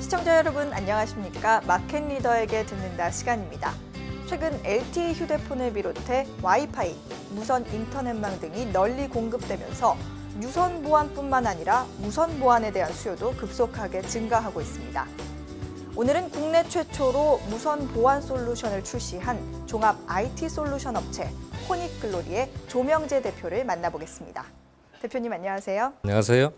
시청자 여러분 안녕하십니까? 마켓리더에게 듣는다 시간입니다. 최근 LTE 휴대폰을 비롯해 와이파이, 무선 인터넷망 등이 널리 공급되면서 유선 보안뿐만 아니라 무선 보안에 대한 수요도 급속하게 증가하고 있습니다. 오늘은 국내 최초로 무선 보안 솔루션을 출시한 종합 IT 솔루션 업체 코닉글로리의 조명재 대표를 만나보겠습니다. 대표님 안녕하세요. 안녕하세요.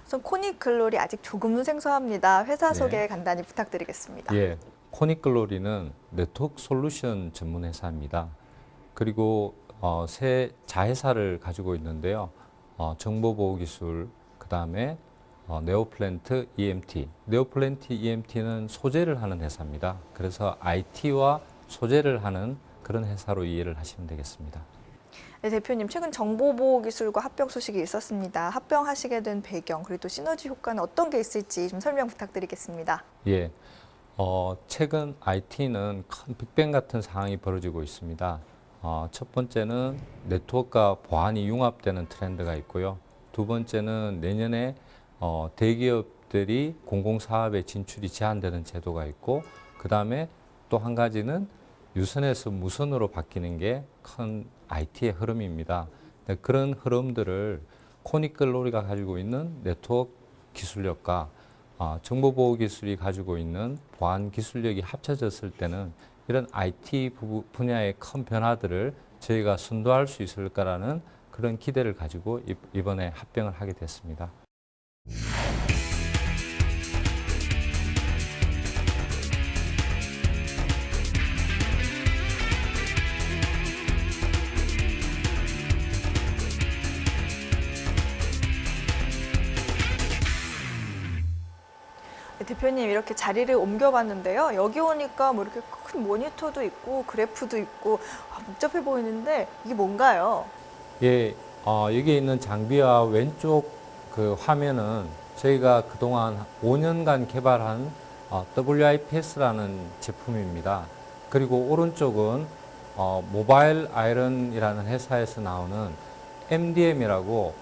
우선 코닉글로리 아직 조금은 생소합니다. 회사 소개 간단히 부탁드리겠습니다. 예, 코닉글로리는 네트워크 솔루션 전문 회사입니다. 그리고 세 자회사를 가지고 있는데요. 정보보호기술, 그 다음에 네오플랜트 EMT. 네오플랜트 EMT는 소재를 하는 회사입니다. 그래서 IT와 소재를 하는 그런 회사로 이해를 하시면 되겠습니다. 네, 대표님, 최근 정보보호기술과 합병 소식이 있었습니다. 합병하시게 된 배경, 그리고 또 시너지 효과는 어떤 게 있을지 좀 설명 부탁드리겠습니다. 예, 최근 IT는 큰 빅뱅 같은 상황이 벌어지고 있습니다. 첫 번째는 네트워크와 보안이 융합되는 트렌드가 있고요. 두 번째는 내년에 대기업들이 공공사업에 진출이 제한되는 제도가 있고, 그 다음에 또 한 가지는 유선에서 무선으로 바뀌는 게 큰 IT의 흐름입니다. 그런 흐름들을 코닉글로리가 가지고 있는 네트워크 기술력과 정보보호 기술이 가지고 있는 보안 기술력이 합쳐졌을 때는 이런 IT 분야의 큰 변화들을 저희가 선도할 수 있을까라는 그런 기대를 가지고 이번에 합병을 하게 됐습니다. 네, 대표님, 이렇게 자리를 옮겨봤는데요. 여기 오니까 뭐 이렇게 큰 모니터도 있고 그래프도 있고 복잡해 보이는데 이게 뭔가요? 예, 여기 있는 장비와 왼쪽 그 화면은 저희가 그동안 5년간 개발한 WIPS라는 제품입니다. 그리고 오른쪽은 모바일 아이런이라는 회사에서 나오는 MDM이라고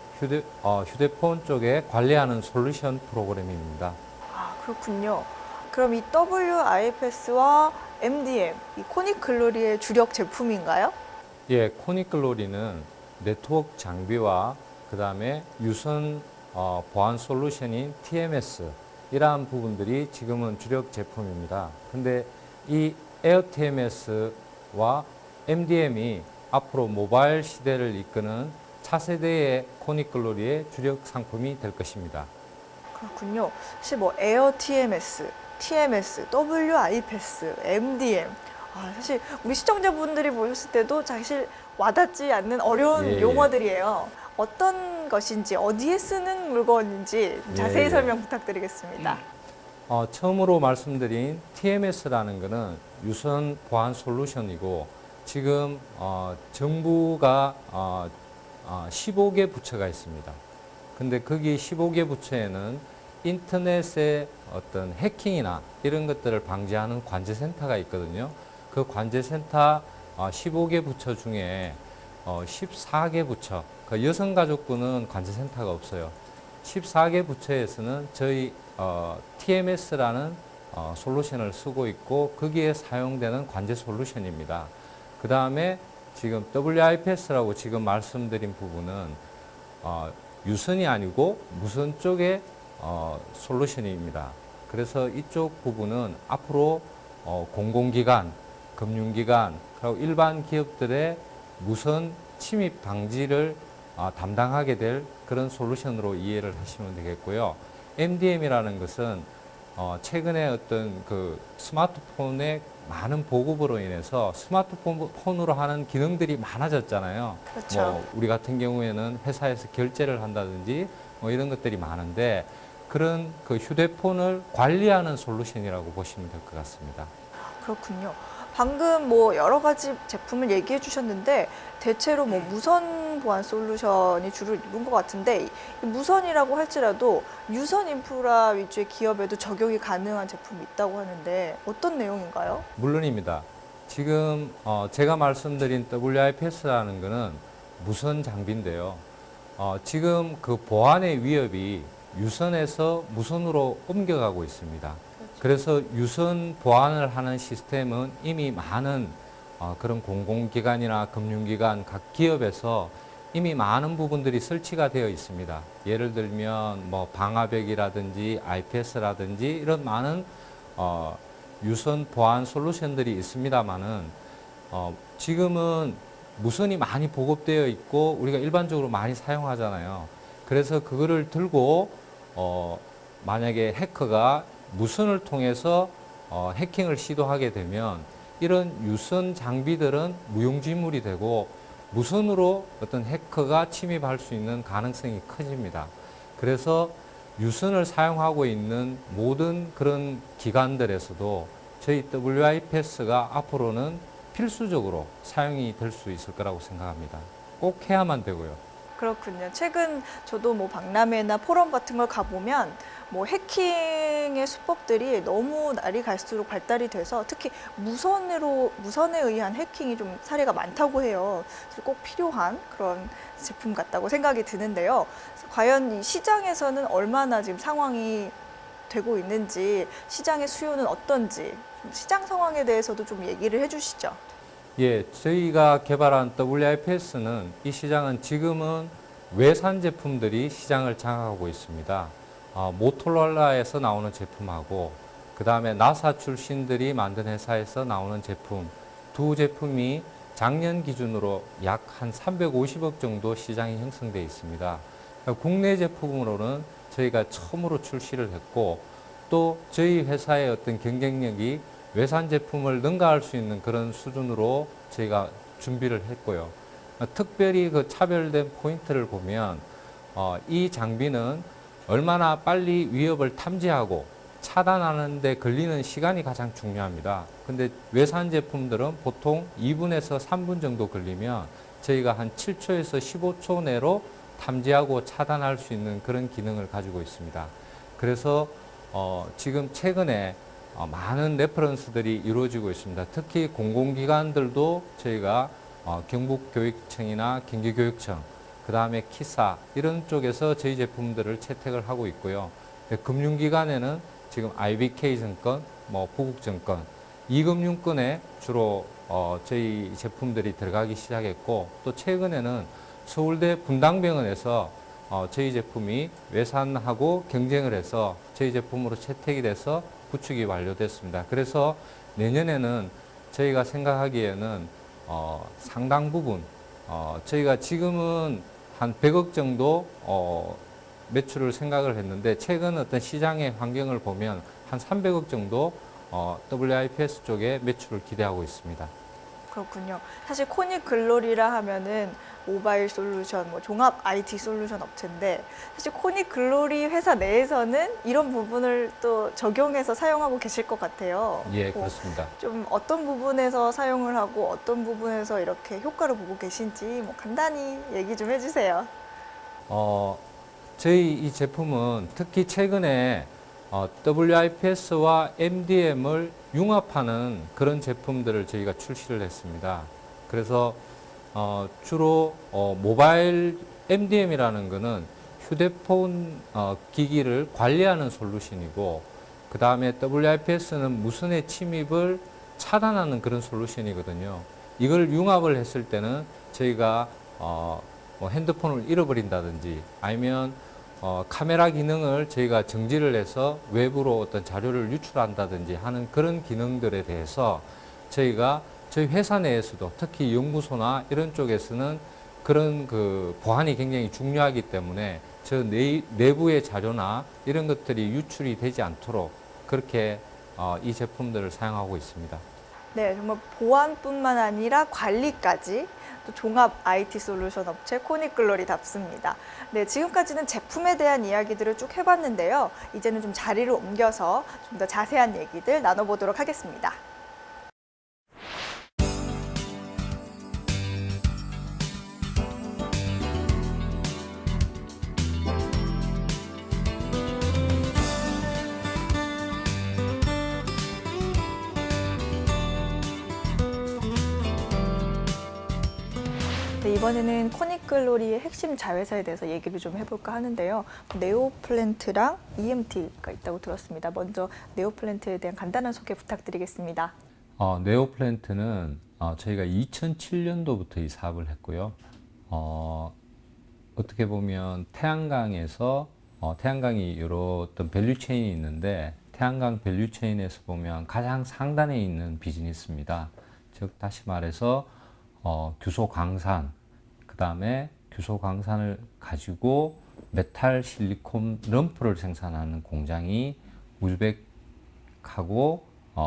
휴대폰 쪽에 관리하는 솔루션 프로그램입니다. 아, 그렇군요. 그럼 이 WIPS와 MDM, 이 코닉글로리의 주력 제품인가요? 예, 코닉글로리는 네트워크 장비와 그 다음에 유선 보안 솔루션인 TMS 이러한 부분들이 지금은 주력 제품입니다. 근데 이 에어 TMS와 MDM이 앞으로 모바일 시대를 이끄는 차세대의 코닉글로리의 주력 상품이 될 것입니다. 그렇군요. 사실 뭐 에어 TMS, TMS, WIPS, MDM. 사실 우리 시청자분들이 보셨을 때도 사실 와닿지 않는 어려운 용어들이에요. 어떤 것인지, 어디에 쓰는 물건인지 자세히 설명 부탁드리겠습니다. 처음으로 말씀드린 TMS라는 것은 유선 보안 솔루션이고 지금 정부가 15개 부처가 있습니다. 근데 거기 15개 부처에는 인터넷의 어떤 해킹이나 이런 것들을 방지하는 관제센터가 있거든요. 그 관제센터 15개 부처 중에 14개 부처, 그 여성가족부는 관제센터가 없어요. 14개 부처에서는 저희 TMS라는 솔루션을 쓰고 있고 거기에 사용되는 관제 솔루션입니다. 그 다음에 지금 WIPS라고 지금 말씀드린 부분은 유선이 아니고 무선 쪽의 솔루션입니다. 그래서 이쪽 부분은 앞으로 공공기관, 금융기관, 그리고 일반 기업들의 무선 침입 방지를 담당하게 될 그런 솔루션으로 이해를 하시면 되겠고요. MDM이라는 것은 최근에 어떤 그 스마트폰의 많은 보급으로 인해서 스마트폰으로 하는 기능들이 많아졌잖아요. 그렇죠. 뭐 우리 같은 경우에는 회사에서 결제를 한다든지 뭐 이런 것들이 많은데 그런 그 휴대폰을 관리하는 솔루션이라고 보시면 될 것 같습니다. 그렇군요. 방금 뭐 여러 가지 제품을 얘기해 주셨는데 대체로 뭐 무선 보안 솔루션이 주를 이룬 것 같은데 이 무선이라고 할지라도 유선 인프라 위주의 기업에도 적용이 가능한 제품이 있다고 하는데 어떤 내용인가요? 물론입니다. 지금 제가 말씀드린 WIPS라는 것은 무선 장비인데요. 지금 그 보안의 위협이 유선에서 무선으로 옮겨가고 있습니다. 그래서 유선 보안을 하는 시스템은 이미 많은 그런 공공기관이나 금융기관, 각 기업에서 이미 많은 부분들이 설치가 되어 있습니다. 예를 들면 뭐 방화벽이라든지 IPS라든지 이런 많은 유선 보안 솔루션들이 있습니다만은 지금은 무선이 많이 보급되어 있고 우리가 일반적으로 많이 사용하잖아요. 그래서 그거를 들고 만약에 해커가 무선을 통해서 해킹을 시도하게 되면 이런 유선 장비들은 무용지물이 되고 무선으로 어떤 해커가 침입할 수 있는 가능성이 커집니다. 그래서 유선을 사용하고 있는 모든 그런 기관들에서도 저희 WIPS가 앞으로는 필수적으로 사용이 될 수 있을 거라고 생각합니다. 꼭 해야만 되고요. 그렇군요. 최근 저도 뭐 박람회나 포럼 같은 걸 가보면 뭐 해킹의 수법들이 너무 날이 갈수록 발달이 돼서 특히 무선에 의한 해킹이 좀 사례가 많다고 해요. 그래서 꼭 필요한 그런 제품 같다고 생각이 드는데요. 과연 이 시장에서는 얼마나 지금 상황이 되고 있는지, 시장의 수요는 어떤지, 시장 상황에 대해서도 좀 얘기를 해주시죠. 예, 저희가 개발한 WIPS는 이 시장은 지금은 외산 제품들이 시장을 장악하고 있습니다. 모토로라에서 나오는 제품하고 그 다음에 나사 출신들이 만든 회사에서 나오는 제품 두 제품이 작년 기준으로 약 한 350억 정도 시장이 형성되어 있습니다. 국내 제품으로는 저희가 처음으로 출시를 했고 또 저희 회사의 어떤 경쟁력이 외산 제품을 능가할 수 있는 그런 수준으로 저희가 준비를 했고요. 특별히 그 차별된 포인트를 보면 이 장비는 얼마나 빨리 위협을 탐지하고 차단하는 데 걸리는 시간이 가장 중요합니다. 근데 외산 제품들은 보통 2분에서 3분 정도 걸리면 저희가 한 7초에서 15초 내로 탐지하고 차단할 수 있는 그런 기능을 가지고 있습니다. 그래서 지금 최근에 많은 레퍼런스들이 이루어지고 있습니다. 특히 공공기관들도 저희가 경북교육청이나 경기교육청, 그 다음에 키사 이런 쪽에서 저희 제품들을 채택을 하고 있고요. 금융기관에는 지금 IBK증권, 부국증권, 이금융권에 주로 저희 제품들이 들어가기 시작했고 또 최근에는 서울대 분당병원에서 저희 제품이 외산하고 경쟁을 해서 저희 제품으로 채택이 돼서 구축이 완료됐습니다. 그래서 내년에는 저희가 생각하기에는 상당 부분 저희가 지금은 한 100억 정도 매출을 생각을 했는데 최근 어떤 시장의 환경을 보면 한 300억 정도 WIPS 쪽에 매출을 기대하고 있습니다. 그렇군요. 사실 코닉 글로리라 하면은 모바일 솔루션, 종합 IT 솔루션 업체인데 사실 코닉 글로리 회사 내에서는 이런 부분을 또 적용해서 사용하고 계실 것 같아요. 예, 그렇습니다. 좀 어떤 부분에서 사용을 하고 어떤 부분에서 이렇게 효과를 보고 계신지 간단히 얘기 좀 해주세요. 저희 이 제품은 특히 최근에 WIPS와 MDM을 융합하는 그런 제품들을 저희가 출시를 했습니다. 그래서 주로 모바일 MDM이라는 것은 휴대폰 기기를 관리하는 솔루션이고 그 다음에 WIPS는 무선의 침입을 차단하는 그런 솔루션이거든요. 이걸 융합을 했을 때는 저희가 핸드폰을 잃어버린다든지 아니면 카메라 기능을 저희가 정지를 해서 외부로 어떤 자료를 유출한다든지 하는 그런 기능들에 대해서 저희가 저희 회사 내에서도 특히 연구소나 이런 쪽에서는 그런 그 보안이 굉장히 중요하기 때문에 저 내부의 자료나 이런 것들이 유출이 되지 않도록 그렇게 이 제품들을 사용하고 있습니다. 네, 정말 보안뿐만 아니라 관리까지 또 종합 IT 솔루션 업체 코닉글로리답습니다. 네, 지금까지는 제품에 대한 이야기들을 쭉 해봤는데요. 이제는 좀 자리를 옮겨서 좀 더 자세한 얘기들 나눠보도록 하겠습니다. 이번에는 코닉글로리의 핵심 자회사에 대해서 얘기를 좀 해볼까 하는데요. 네오플랜트랑 EMT가 있다고 들었습니다. 먼저 네오플랜트에 대한 간단한 소개 부탁드리겠습니다. 네오플랜트는 저희가 2007년도부터 이 사업을 했고요. 어떻게 보면 태양광에서 태양광이 여러 어떤 밸류체인이 있는데 태양광 밸류체인에서 보면 가장 상단에 있는 비즈니스입니다. 즉 다시 말해서 규소 광산, 그 다음에 규소 광산을 가지고 메탈 실리콘 럼프를 생산하는 공장이 우즈벡하고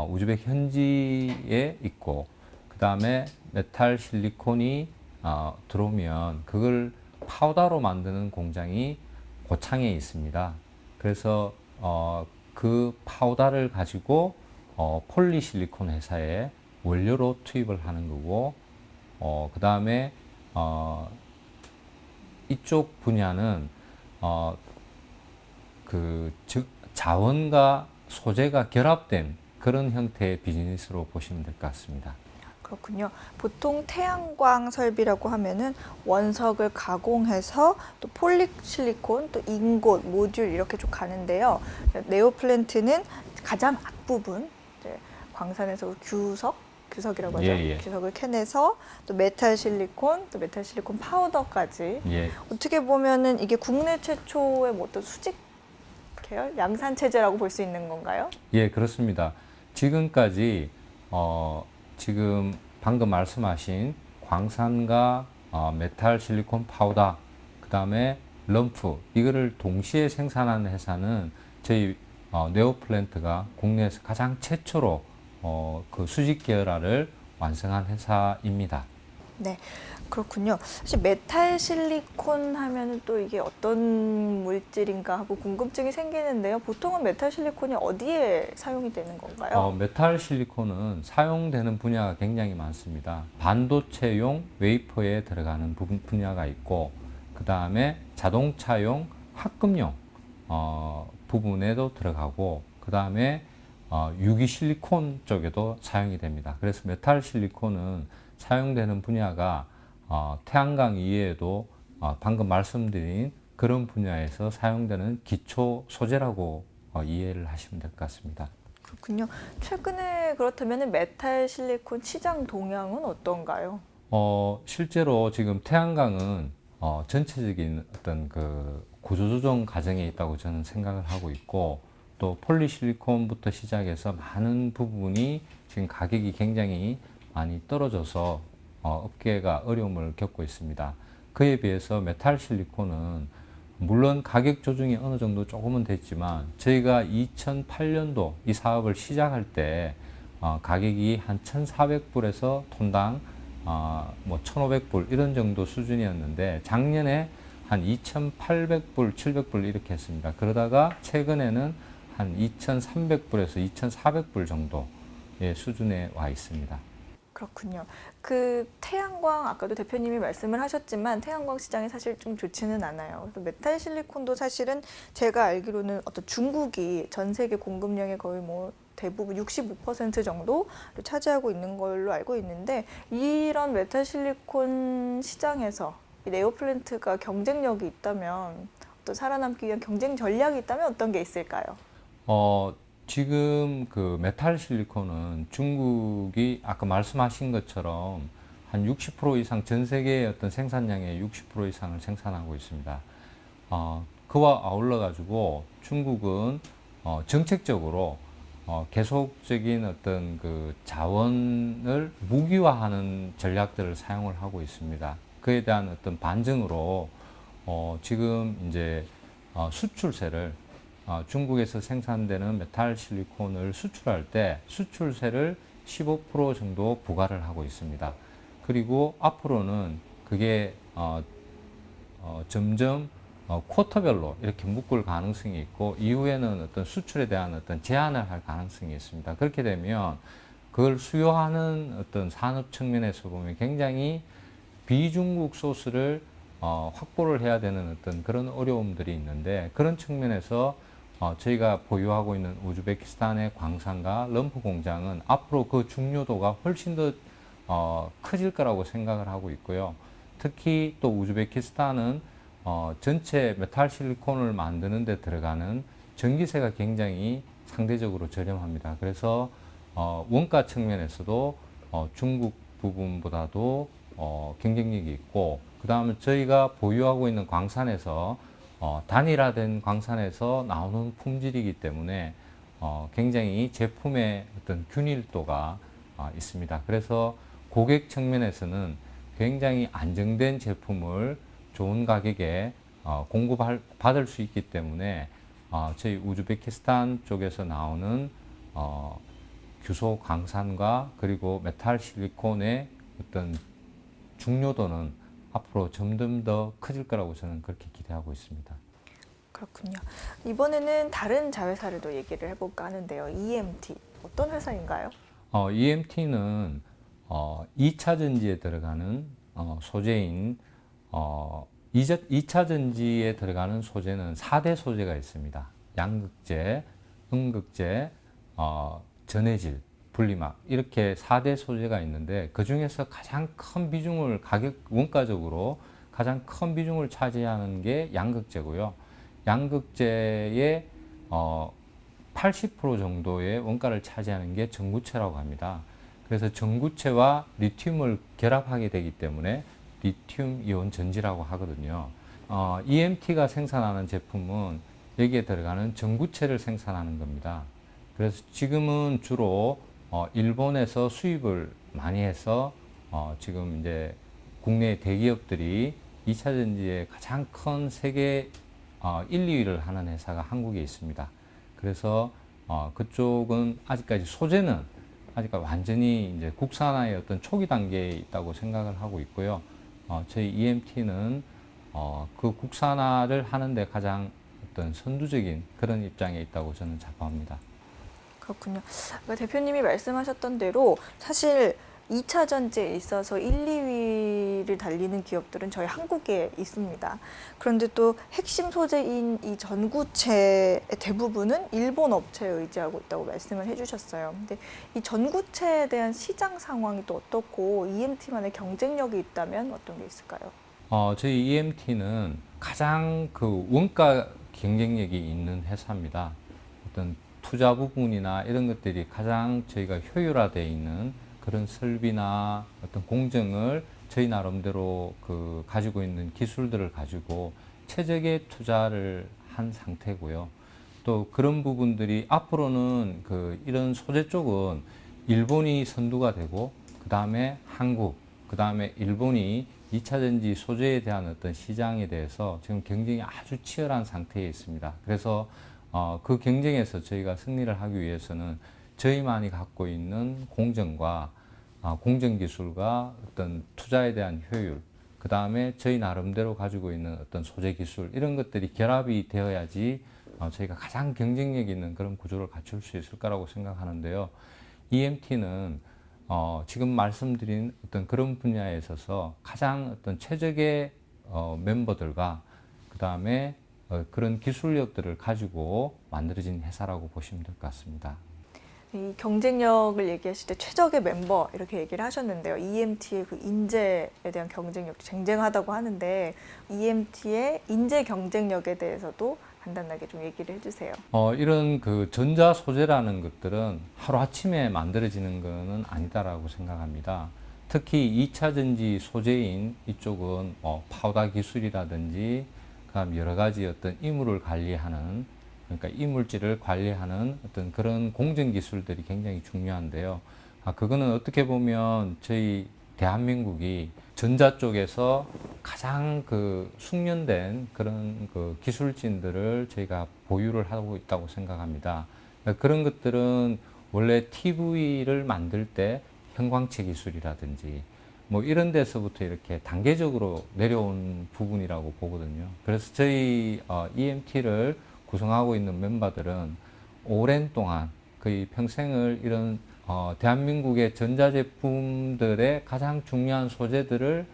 우즈벡 현지에 있고, 그 다음에 메탈 실리콘이 들어오면 그걸 파우더로 만드는 공장이 고창에 있습니다. 그래서 그 파우더를 가지고 폴리실리콘 회사에 원료로 투입을 하는 거고, 그 다음에 이쪽 분야는 즉 자원과 소재가 결합된 그런 형태의 비즈니스로 보시면 될 것 같습니다. 그렇군요. 보통 태양광 설비라고 하면은 원석을 가공해서 또 폴리실리콘, 또 인곳, 모듈 이렇게 쭉 가는데요. 네오플랜트는 가장 앞부분, 이제 광산에서 규석이라고 하죠. 예. 규석을 캐내서 또 메탈 실리콘, 또 메탈 실리콘 파우더까지. 예. 어떻게 보면은 이게 국내 최초의 뭐 어떤 수직 계열 양산 체제라고 볼 수 있는 건가요? 예, 그렇습니다. 지금까지 지금 방금 말씀하신 광산과 메탈 실리콘 파우더, 그 다음에 럼프, 이거를 동시에 생산하는 회사는 저희 네오플랜트가 국내에서 가장 최초로 그 수직 계열화를 완성한 회사입니다. 네, 그렇군요. 사실 메탈 실리콘 하면은 또 이게 어떤 물질인가 하고 궁금증이 생기는데요. 보통은 메탈 실리콘이 어디에 사용이 되는 건가요? 메탈 실리콘은 사용되는 분야가 굉장히 많습니다. 반도체용 웨이퍼에 들어가는 분야가 있고, 그 다음에 자동차용 합금용 부분에도 들어가고, 그 다음에 유기 실리콘 쪽에도 사용이 됩니다. 그래서 메탈 실리콘은 사용되는 분야가 태양광 이외에도 방금 말씀드린 그런 분야에서 사용되는 기초 소재라고 이해를 하시면 될 것 같습니다. 그렇군요. 최근에 그렇다면 메탈 실리콘 시장 동향은 어떤가요? 실제로 지금 태양광은 전체적인 어떤 그 구조조정 과정에 있다고 저는 생각을 하고 있고, 또 폴리실리콘부터 시작해서 많은 부분이 지금 가격이 굉장히 많이 떨어져서 업계가 어려움을 겪고 있습니다. 그에 비해서 메탈 실리콘은 물론 가격 조정이 어느 정도 조금은 됐지만, 저희가 2008년도 이 사업을 시작할 때 가격이 한 1,400불에서 톤당 뭐 1,500불 이런 정도 수준이었는데, 작년에 한 2,800불, 700불 이렇게 했습니다. 그러다가 최근에는 한 2,300불에서 2,400불 정도의 수준에 와 있습니다. 그렇군요. 그 태양광 아까도 대표님이 말씀을 하셨지만 태양광 시장이 사실 좀 좋지는 않아요. 그래서 메탈 실리콘도 사실은 제가 알기로는 어떤 중국이 전 세계 공급량의 거의 뭐 대부분 65% 정도를 차지하고 있는 걸로 알고 있는데, 이런 메탈 실리콘 시장에서 이 네오플랜트가 경쟁력이 있다면, 또 살아남기 위한 경쟁 전략이 있다면 어떤 게 있을까요? 지금 그 메탈 실리콘은 중국이 아까 말씀하신 것처럼 한 60% 이상, 전 세계의 어떤 생산량의 60% 이상을 생산하고 있습니다. 그와 아울러 가지고 중국은 정책적으로 계속적인 어떤 그 자원을 무기화하는 전략들을 사용을 하고 있습니다. 그에 대한 어떤 반증으로 지금 이제 수출세를 중국에서 생산되는 메탈 실리콘을 수출할 때 수출세를 15% 정도 부과를 하고 있습니다. 그리고 앞으로는 그게 점점 쿼터별로 이렇게 묶을 가능성이 있고, 이후에는 어떤 수출에 대한 어떤 제한을 할 가능성이 있습니다. 그렇게 되면 그걸 수요하는 어떤 산업 측면에서 보면 굉장히 비중국 소스를 확보를 해야 되는 어떤 그런 어려움들이 있는데, 그런 측면에서 저희가 보유하고 있는 우즈베키스탄의 광산과 럼프 공장은 앞으로 그 중요도가 훨씬 더 커질 거라고 생각을 하고 있고요. 특히 또 우즈베키스탄은 전체 메탈 실리콘을 만드는 데 들어가는 전기세가 굉장히 상대적으로 저렴합니다. 그래서 원가 측면에서도 중국 부분보다도 경쟁력이 있고, 그 다음에 저희가 보유하고 있는 광산에서 단일화된 광산에서 나오는 품질이기 때문에 굉장히 제품의 어떤 균일도가 있습니다. 그래서 고객 측면에서는 굉장히 안정된 제품을 좋은 가격에 공급받을 수 있기 때문에 저희 우즈베키스탄 쪽에서 나오는 규소 광산과 그리고 메탈 실리콘의 어떤 중요도는 앞으로 점점 더 커질 거라고 저는 그렇게 기대하고 있습니다. 그렇군요. 이번에는 다른 자회사를 또 얘기를 해볼까 하는데요. EMT 어떤 회사인가요? EMT는 2차 전지에 들어가는 소재인 2차 전지에 들어가는 소재는 4대 소재가 있습니다. 양극재, 음극재, 전해질, 분리막 이렇게 4대 소재가 있는데, 그 중에서 가장 큰 비중을 원가적으로 가장 큰 비중을 차지하는 게 양극재고요. 양극재의 80% 정도의 원가를 차지하는 게 전구체라고 합니다. 그래서 전구체와 리튬을 결합하게 되기 때문에 리튬 이온 전지라고 하거든요. EMT가 생산하는 제품은 여기에 들어가는 전구체를 생산하는 겁니다. 그래서 지금은 주로 일본에서 수입을 많이 해서 지금 이제 국내 대기업들이 2차 전지의 가장 큰 세계 1, 2위를 하는 회사가 한국에 있습니다. 그래서 그쪽은 아직까지 소재는 아직까지 완전히 이제 국산화의 어떤 초기 단계에 있다고 생각을 하고 있고요. 저희 EMT는 그 국산화를 하는데 가장 어떤 선두적인 그런 입장에 있다고 저는 자부합니다. 그렇군요. 대표님이 말씀하셨던 대로 사실 2차 전지에 있어서 1, 2위를 달리는 기업들은 저희 한국에 있습니다. 그런데 또 핵심 소재인 이 전구체의 대부분은 일본 업체에 의지하고 있다고 말씀을 해주셨어요. 근데 이 전구체에 대한 시장 상황이 또 어떻고 EMT만의 경쟁력이 있다면 어떤 게 있을까요? 저희 EMT는 가장 그 원가 경쟁력이 있는 회사입니다. 어떤 투자 부분이나 이런 것들이 가장 저희가 효율화되어 있는 그런 설비나 어떤 공정을 저희 나름대로 그 가지고 있는 기술들을 가지고 최적의 투자를 한 상태고요. 또 그런 부분들이 앞으로는 그 이런 소재 쪽은 일본이 선두가 되고, 그 다음에 한국, 그 다음에 일본이 2차 전지 소재에 대한 어떤 시장에 대해서 지금 경쟁이 아주 치열한 상태에 있습니다. 그래서 그 경쟁에서 저희가 승리를 하기 위해서는 저희만이 갖고 있는 공정과 공정 기술과 어떤 투자에 대한 효율, 그 다음에 저희 나름대로 가지고 있는 어떤 소재 기술, 이런 것들이 결합이 되어야지 저희가 가장 경쟁력 있는 그런 구조를 갖출 수 있을 거라고 생각하는데요. EMT는 지금 말씀드린 어떤 그런 분야에 있어서 가장 어떤 최적의 멤버들과 그 다음에 그런 기술력들을 가지고 만들어진 회사라고 보시면 될 것 같습니다. 이 경쟁력을 얘기하실 때 최적의 멤버 이렇게 얘기를 하셨는데요. EMT의 그 인재에 대한 경쟁력도 쟁쟁하다고 하는데 EMT의 인재 경쟁력에 대해서도 간단하게 좀 얘기를 해주세요. 이런 그 전자 소재라는 것들은 하루아침에 만들어지는 것은 아니다라고 생각합니다. 특히 2차 전지 소재인 이쪽은 파우더 기술이라든지 그다음 여러 가지 어떤 이물을 관리하는, 그러니까 이물질을 관리하는 어떤 그런 공정 기술들이 굉장히 중요한데요. 그거는 어떻게 보면 저희 대한민국이 전자 쪽에서 가장 그 숙련된 그런 그 기술진들을 저희가 보유를 하고 있다고 생각합니다. 그런 것들은 원래 TV를 만들 때 형광체 기술이라든지 뭐 이런 데서부터 이렇게 단계적으로 내려온 부분이라고 보거든요. 그래서 저희 EMT를 구성하고 있는 멤버들은 오랜 동안 거의 평생을 이런 대한민국의 전자제품들의 가장 중요한 소재들을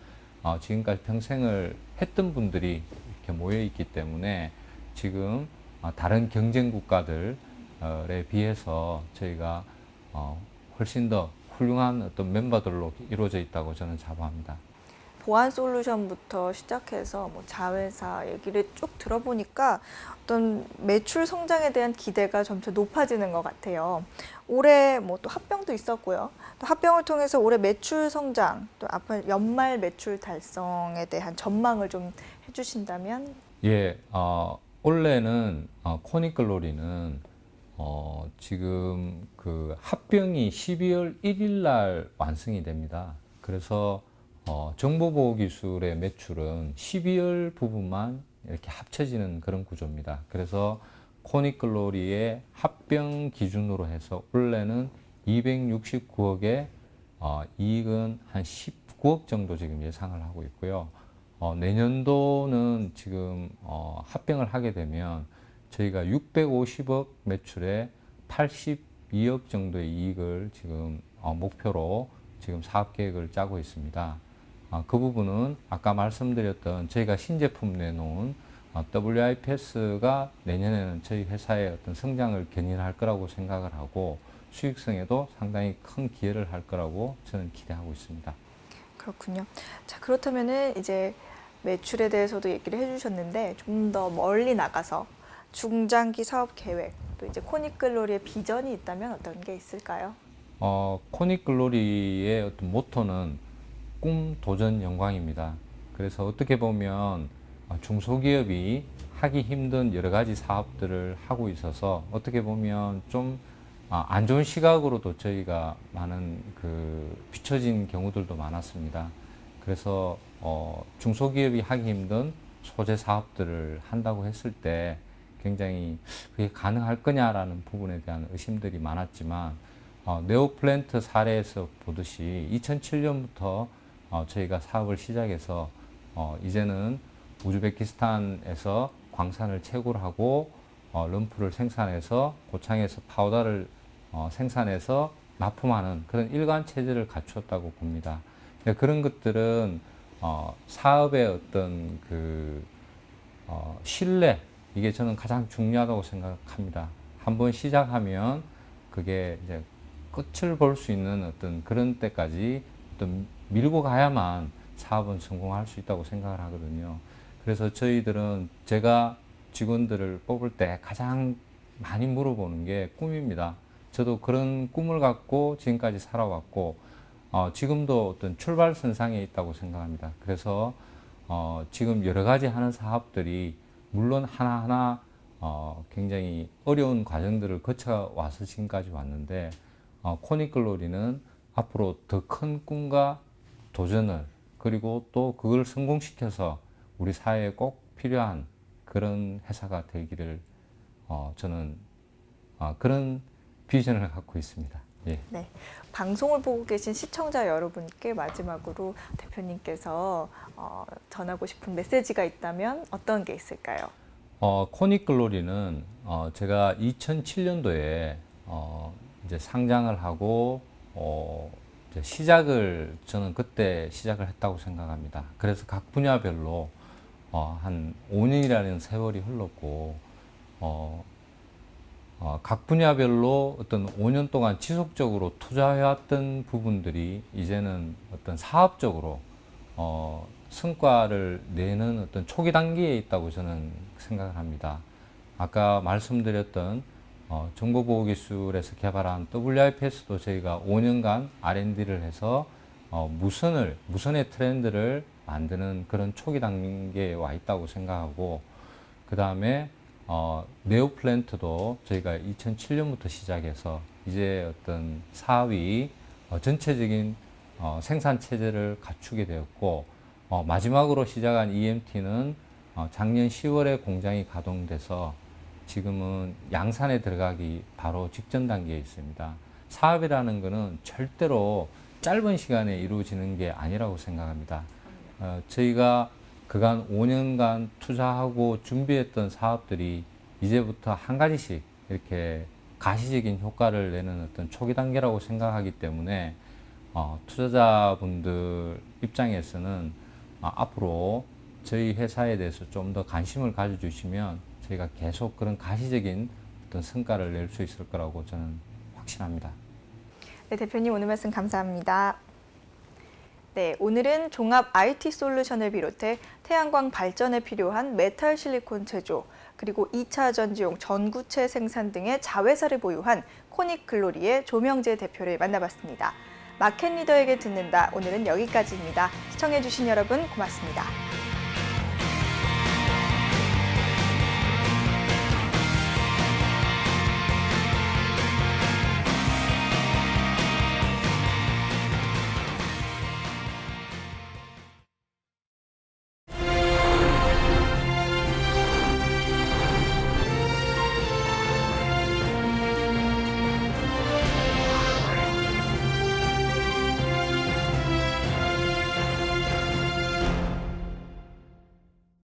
지금까지 평생을 했던 분들이 이렇게 모여 있기 때문에 지금 다른 경쟁 국가들에 비해서 저희가 훨씬 더 훌륭한 어떤 멤버들로 이루어져 있다고 저는 자부합니다. 보안 솔루션부터 시작해서 뭐 자회사 얘기를 쭉 들어보니까 어떤 매출 성장에 대한 기대가 점차 높아지는 것 같아요. 올해 뭐 또 합병도 있었고요. 또 합병을 통해서 올해 매출 성장, 또 앞으로 연말 매출 달성에 대한 전망을 좀 해주신다면? 예, 원래는 코니클로리는 지금 그 합병이 12월 1일 날 완성이 됩니다. 그래서 정보보호기술의 매출은 12월 부분만 이렇게 합쳐지는 그런 구조입니다. 그래서 코니클로리의 합병 기준으로 해서 원래는 269억에 이익은 한 19억 정도 지금 예상을 하고 있고요. 내년도는 지금 합병을 하게 되면 저희가 650억 매출에 82억 정도의 이익을 지금 목표로 지금 사업 계획을 짜고 있습니다. 그 부분은 아까 말씀드렸던 저희가 신제품 내놓은 WIPS가 내년에는 저희 회사의 어떤 성장을 견인할 거라고 생각을 하고 수익성에도 상당히 큰 기여를 할 거라고 저는 기대하고 있습니다. 그렇군요. 자, 그렇다면은 이제 매출에 대해서도 얘기를 해주셨는데 좀 더 멀리 나가서 중장기 사업 계획, 또 이제 코니클로리의 비전이 있다면 어떤 게 있을까요? 코니글로리의 어떤 모토는 꿈, 도전, 영광입니다. 그래서 어떻게 보면 중소기업이 하기 힘든 여러 가지 사업들을 하고 있어서 어떻게 보면 좀 안 좋은 시각으로도 저희가 많은 비춰진 경우들도 많았습니다. 그래서 중소기업이 하기 힘든 소재 사업들을 한다고 했을 때 굉장히 그게 가능할 거냐라는 부분에 대한 의심들이 많았지만 네오플랜트 사례에서 보듯이 2007년부터 저희가 사업을 시작해서 이제는 우즈베키스탄에서 광산을 채굴하고 럼프를 생산해서 고창에서 파우더를 생산해서 납품하는 그런 일관 체제를 갖추었다고 봅니다. 그런 것들은 사업의 어떤 신뢰, 이게 저는 가장 중요하다고 생각합니다. 한번 시작하면 그게 이제 끝을 볼 수 있는 어떤 그런 때까지 어떤 밀고 가야만 사업은 성공할 수 있다고 생각을 하거든요. 그래서 저희들은 제가 직원들을 뽑을 때 가장 많이 물어보는 게 꿈입니다. 저도 그런 꿈을 갖고 지금까지 살아왔고 지금도 어떤 출발선상에 있다고 생각합니다. 그래서 지금 여러 가지 하는 사업들이 물론 하나하나 굉장히 어려운 과정들을 거쳐와서 지금까지 왔는데 코니글로리는 앞으로 더 큰 꿈과 도전을 그리고 또 그걸 성공시켜서 우리 사회에 꼭 필요한 그런 회사가 되기를 저는 그런 비전을 갖고 있습니다. 예. 네, 방송을 보고 계신 시청자 여러분께 마지막으로 대표님께서 전하고 싶은 메시지가 있다면 어떤 게 있을까요? 코니글로리는 제가 2007년도에 이제 상장을 하고 이제 시작을 저는 그때 시작을 했다고 생각합니다. 그래서 각 분야별로 한 5년이라는 세월이 흘렀고 각 분야별로 어떤 5년 동안 지속적으로 투자해왔던 부분들이 이제는 어떤 사업적으로 성과를 내는 어떤 초기 단계에 있다고 저는 생각을 합니다. 아까 말씀드렸던 정보보호기술에서 개발한 WIPS도 저희가 5년간 R&D를 해서 무선의 트렌드를 만드는 그런 초기 단계에 와 있다고 생각하고 그 다음에 네오플랜트도 저희가 2007년부터 시작해서 이제 어떤 사업이 전체적인 생산 체제를 갖추게 되었고 마지막으로 시작한 EMT는 작년 10월에 공장이 가동돼서 지금은 양산에 들어가기 바로 직전 단계에 있습니다. 사업이라는 것은 절대로 짧은 시간에 이루어지는 게 아니라고 생각합니다. 저희가 그간 5년간 투자하고 준비했던 사업들이 이제부터 한 가지씩 이렇게 가시적인 효과를 내는 어떤 초기 단계라고 생각하기 때문에 투자자분들 입장에서는 앞으로 저희 회사에 대해서 좀 더 관심을 가져주시면 저희가 계속 그런 가시적인 어떤 성과를 낼 수 있을 거라고 저는 확신합니다. 네, 대표님 오늘 말씀 감사합니다. 네, 오늘은 종합 IT 솔루션을 비롯해 태양광 발전에 필요한 메탈 실리콘 제조, 그리고 2차 전지용 전구체 생산 등의 자회사를 보유한 코닉 글로리의 조명재 대표를 만나봤습니다. 마켓 리더에게 듣는다. 오늘은 여기까지입니다. 시청해주신 여러분 고맙습니다.